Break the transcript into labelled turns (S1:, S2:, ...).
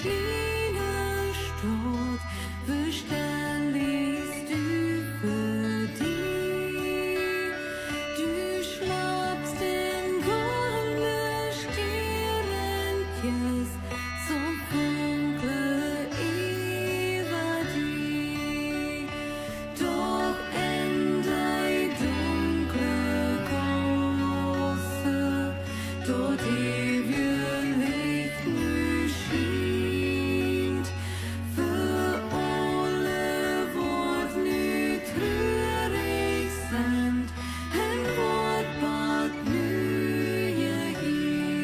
S1: kleine Stadt, verständigst du für die. Du schlappst in goldene Sternchen, so funkel über die. Doch in die dunkle Gasse, dort ewig Licht nu schient, für alle Wort nu treurig sind, en Wort bad Mühe gibt.